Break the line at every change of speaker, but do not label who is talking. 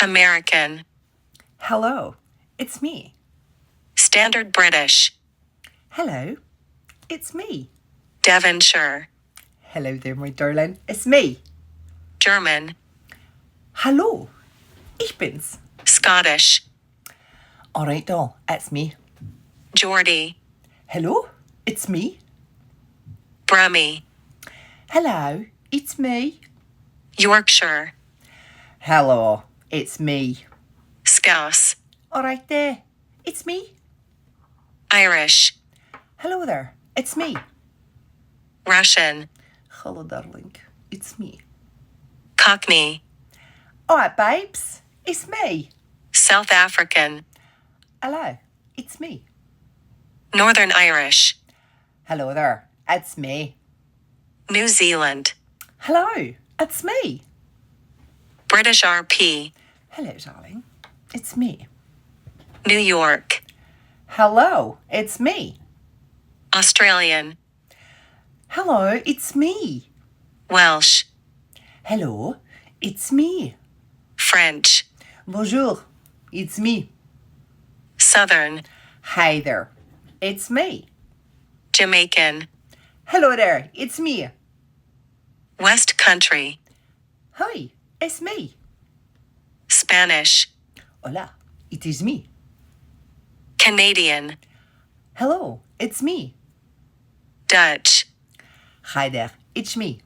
American.
Hello, it's me.
Standard British.
Hello, it's me.
Devonshire.
Hello there, my darling. It's me.
German.
Hallo, ich bin's.
Scottish.
All right, doll, it's me.
Geordie.
Hello, it's me.
Brummie.
Hello, it's me.
Yorkshire.
Hello, it's me.
Scouse.
All right there, it's me.
Irish.
Hello there, it's me.
Russian.
Hello, darling, it's me.
Cockney.
All right, babes, it's me.
South African.
Hello, it's me.
Northern Irish.
Hello there, it's me.
New Zealand.
Hello, it's me.
British RP.
Hello, darling, it's me.
New York.
Hello, it's me.
Australian.
Hello, it's me.
Welsh.
Hello, it's me.
French.
Bonjour, it's me.
Southern.
Hi there, it's me.
Jamaican.
Hello there, it's me.
West Country.
Hi, it's me.
Spanish.
Hola, it is me.
Canadian.
Hello, it's me.
Dutch.
Hi there, it's me.